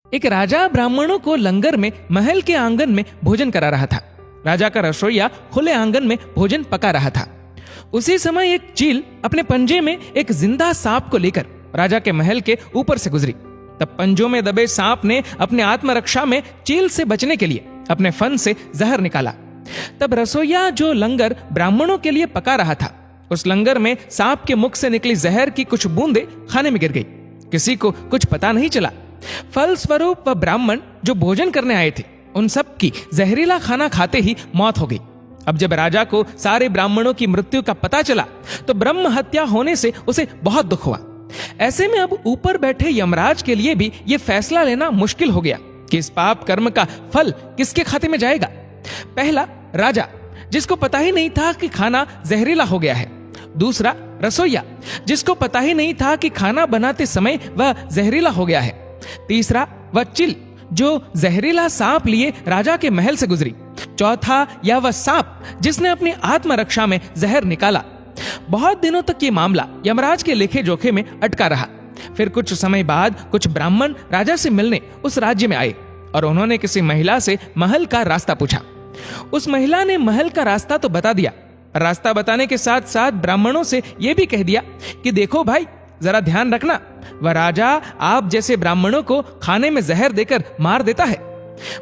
एक राजा ब्राह्मणों को लंगर में महल के आंगन में भोजन करा रहा था। राजा का रसोइया खुले आंगन में भोजन पका रहा था। उसी समय एक चील अपने पंजे में एक जिंदा सांप को लेकर राजा के महल के ऊपर से गुजरी। तब पंजों में दबे सांप ने अपने आत्मरक्षा में चील से बचने के लिए अपने फन से जहर निकाला। तब रसोइया जो लंगर ब्राह्मणों के लिए पका रहा था, उस लंगर में सांप के मुख से निकली जहर की कुछ बूंदें खाने में गिर गई। किसी को कुछ पता नहीं चला। फलस्वरूप वह ब्राह्मण जो भोजन करने आए थे, उन सब की जहरीला खाना खाते ही मौत हो गई। अब जब राजा को सारे ब्राह्मणों की मृत्यु का पता चला तो ब्रह्म हत्या होने से उसे बहुत दुख हुआ। ऐसे में अब ऊपर बैठे यमराज के लिए भी यह फैसला लेना मुश्किल हो गया कि इस पाप कर्म का फल किसके खाते में जाएगा। पहला, राजा जिसको पता ही नहीं था कि खाना जहरीला हो गया है। दूसरा, रसोइया जिसको पता ही नहीं था कि खाना बनाते समय वह जहरीला हो गया है। तीसरा, वह चिल जो जहरीला सांप लिए राजा के महल से गुजरी। चौथा, या वह सांप जिसने अपनी आत्मरक्षा में जहर निकाला। बहुत दिनों तक ये मामला यमराज के लेखे जोखे में अटका रहा। फिर कुछ समय बाद कुछ ब्राह्मण राजा से मिलने उस राज्य में आए और उन्होंने किसी महिला से महल का रास्ता पूछा। उस महिला ने महल का रास्ता तो बता दिया। रास्ता बताने के साथ साथ ब्राह्मणों से यह भी कह दिया कि देखो भाई, जरा ध्यान रखना, वह राजा आप जैसे ब्राह्मणों को खाने में जहर देकर मार देता है।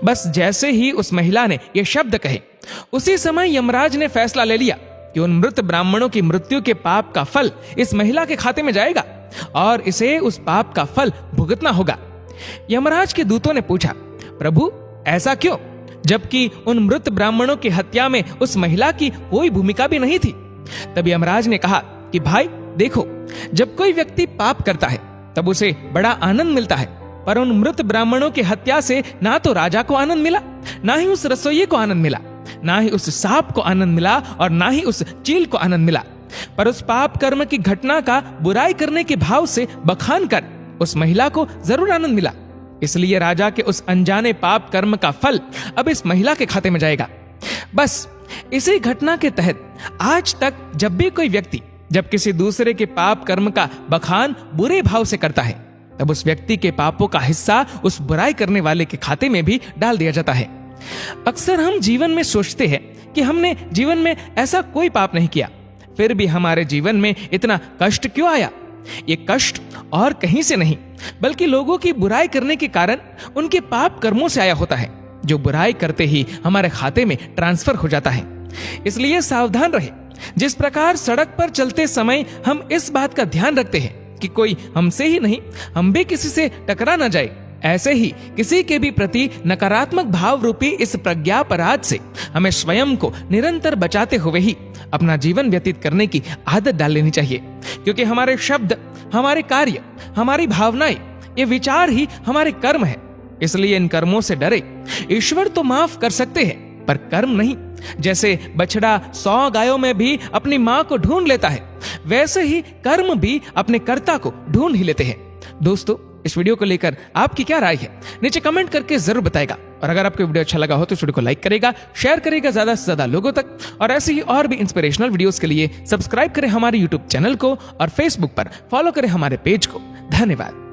बस जैसे ही उस महिला ने यह शब्द कहे, उसी समय यमराज ने फैसला ले लिया कि उन मृत ब्राह्मणों की मृत्यु के पाप का फल इस महिला के खाते में जाएगा और इसे उस पाप का फल भुगतना होगा। यमराज के दूतों ने पूछा, प्रभु ऐसा क्यों, जबकि उन मृत ब्राह्मणों की हत्या में उस महिला की कोई भूमिका भी नहीं थी। तब यमराज ने कहा कि भाई देखो, जब कोई व्यक्ति पाप करता है तब उसे बड़ा आनंद मिलता है, पर उन मृत ब्राह्मणों की हत्या से ना तो राजा को आनंद मिला, ना ही उस रसोइये को आनंद मिला, ना ही उस सांप को आनंद मिला और ना ही उस चील को आनंद मिला। पर उस पाप कर्म की घटना का बुराई करने के भाव से बखान कर उस महिला को जरूर आनंद मिला। इसलिए राजा के उस अनजाने पाप कर्म का फल अब इस महिला के खाते में जाएगा। बस इसी घटना के तहत आज तक जब भी कोई व्यक्ति जब किसी दूसरे के पाप कर्म का बखान बुरे भाव से करता है, तब उस व्यक्ति के पापों का हिस्सा उस बुराई करने वाले के खाते में भी डाल दिया जाता है। अक्सर हम जीवन में सोचते हैं कि हमने जीवन में ऐसा कोई पाप नहीं किया, फिर भी हमारे जीवन में इतना कष्ट क्यों आया। ये कष्ट और कहीं से नहीं, बल्कि लोगों की बुराई करने के कारण उनके पाप कर्मों से आया होता है, जो बुराई करते ही हमारे खाते में ट्रांसफर हो जाता है। इसलिए सावधान रहे। जिस प्रकार सड़क पर चलते समय हम इस बात का ध्यान रखते हैं कि कोई हमसे ही नहीं, हम भी किसी से टकरा न जाए, ऐसे ही किसी के भी प्रति नकारात्मक भाव रूपी इस प्रज्ञापराध से हमें स्वयं को निरंतर बचाते हुए ही अपना जीवन व्यतीत करने की आदत डाल लेनी चाहिए। क्योंकि हमारे शब्द, हमारे कार्य, हमारी भावनाएं, ये विचार ही हमारे कर्म है। इसलिए इन कर्मों से डरे। ईश्वर तो माफ कर सकते हैं, पर कर्म नहीं। जैसे बछड़ा 100 गायों में भी अपनी मां को ढूंढ लेता है, वैसे ही कर्म भी अपने कर्ता को ढूंढ ही लेते हैं। दोस्तों, इस वीडियो को लेकर आपकी क्या राय है, नीचे कमेंट करके जरूर बताएगा। और अगर आपको वीडियो अच्छा लगा हो तो इस वीडियो को लाइक करेगा, शेयर करेगा ज्यादा से ज्यादा लोगों तक। और ऐसे ही और भी इंस्पिरेशनल वीडियोस के लिए सब्सक्राइब करें हमारे यूट्यूब चैनल को और फेसबुक पर फॉलो करें हमारे पेज को। धन्यवाद।